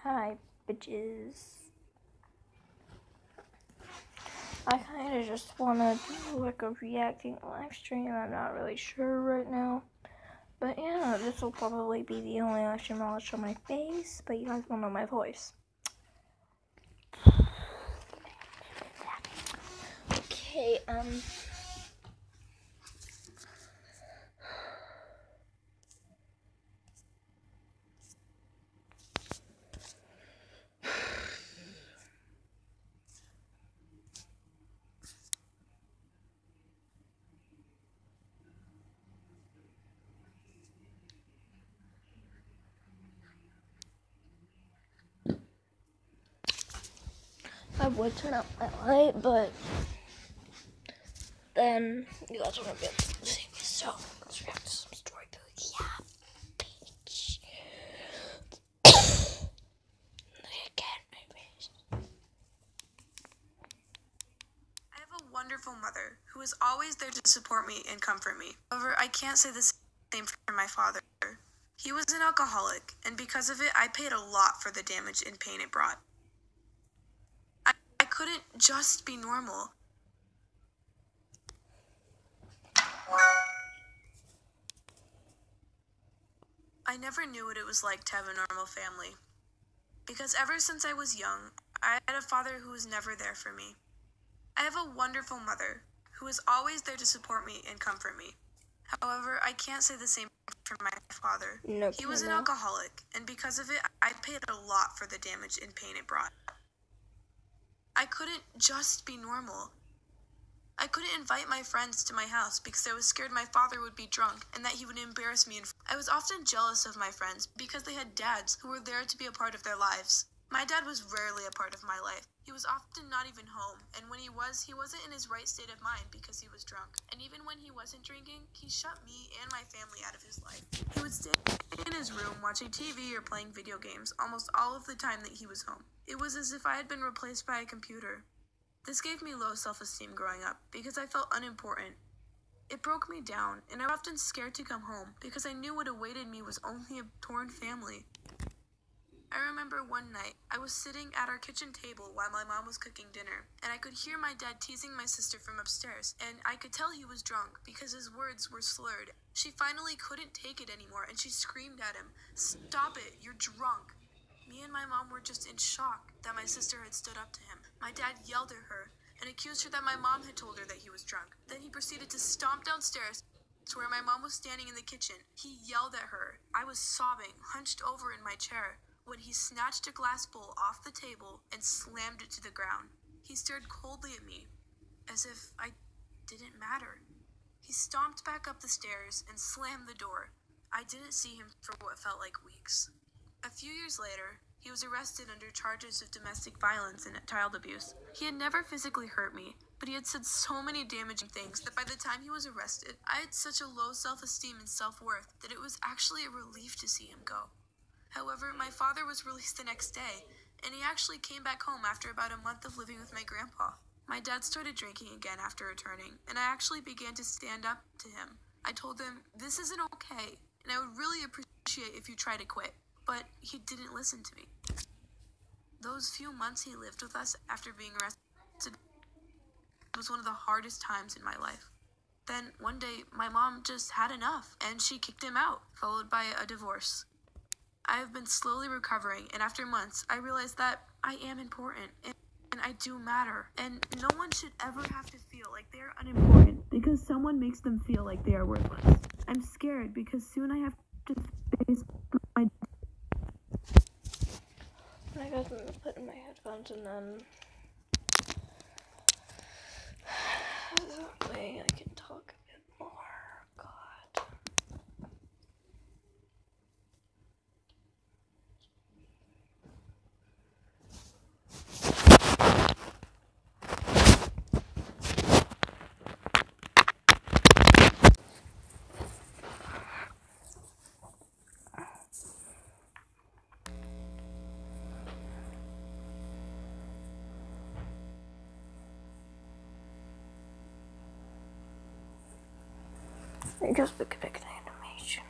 Hi, bitches. I kind of just want to do like a reacting live stream. I'm not really sure right now. But yeah, this will probably be the only live stream I'll show my face, but you guys will know my voice. Okay, I would turn up my light, but then you guys wouldn't be able to see me, so let's react to some story to it. Yeah, bitch. Again, my face. I have a wonderful mother who is always there to support me and comfort me. However, I can't say the same for my father. He was an alcoholic, and because of it, I paid a lot for the damage and pain it brought. I couldn't just be normal. I never knew what it was like to have a normal family. Because ever since I was young, I had a father who was never there for me. I have a wonderful mother who is always there to support me and comfort me. However, I can't say the same for my father. Nope, He was an alcoholic, and because of it, I paid a lot for the damage and pain it brought. I couldn't just be normal. I couldn't invite my friends to my house because I was scared my father would be drunk and that he would embarrass me. I was often jealous of my friends because they had dads who were there to be a part of their lives. My dad was rarely a part of my life. He was often not even home, and when he wasn't in his right state of mind because he was drunk. And even when he wasn't drinking, he shut me and my family out of his life. He would stay in his room watching TV or playing video games almost all of the time that he was home. It was as if I had been replaced by a computer. This gave me low self-esteem growing up because I felt unimportant. It broke me down, and I was often scared to come home because I knew what awaited me was only a torn family. I remember one night, I was sitting at our kitchen table while my mom was cooking dinner, and I could hear my dad teasing my sister from upstairs, and I could tell he was drunk because his words were slurred. She finally couldn't take it anymore, and she screamed at him, "Stop it, you're drunk." Me and my mom were just in shock that my sister had stood up to him. My dad yelled at her and accused her that my mom had told her that he was drunk. Then he proceeded to stomp downstairs to where my mom was standing in the kitchen. He yelled at her. I was sobbing, hunched over in my chair, when he snatched a glass bowl off the table and slammed it to the ground. He stared coldly at me, as if I didn't matter. He stomped back up the stairs and slammed the door. I didn't see him for what felt like weeks. A few years later, he was arrested under charges of domestic violence and child abuse. He had never physically hurt me, but he had said so many damaging things that by the time he was arrested, I had such a low self-esteem and self-worth that it was actually a relief to see him go. However, my father was released the next day, and he actually came back home after about a month of living with my grandpa. My dad started drinking again after returning, and I actually began to stand up to him. I told him, "This isn't okay, and I would really appreciate if you try to quit." But he didn't listen to me. Those few months he lived with us after being arrested was one of the hardest times in my life. Then one day, my mom just had enough, and she kicked him out, followed by a divorce. I have been slowly recovering, and after months, I realized that I am important, and I do matter, and no one should ever have to feel like they are unimportant because someone makes them feel like they are worthless. I'm scared because soon I have to face my... I guess I'm gonna put in my headphones and then that way I can talk a bit more. God. I just pick an animation.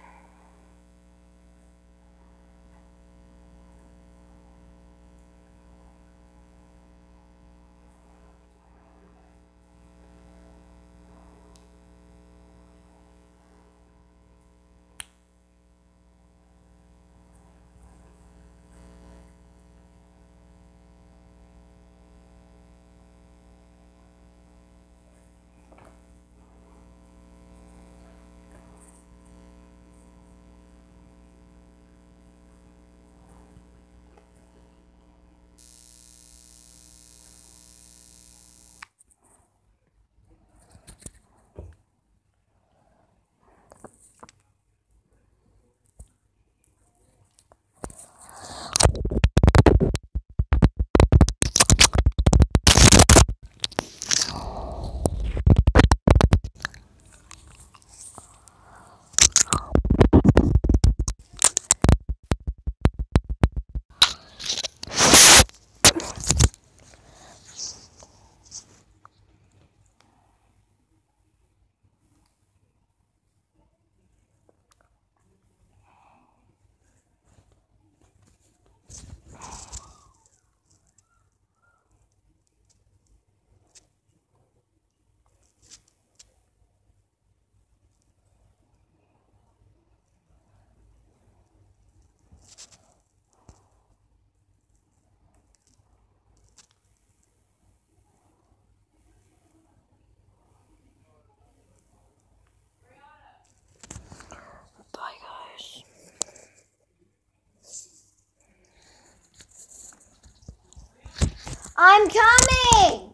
I'm coming!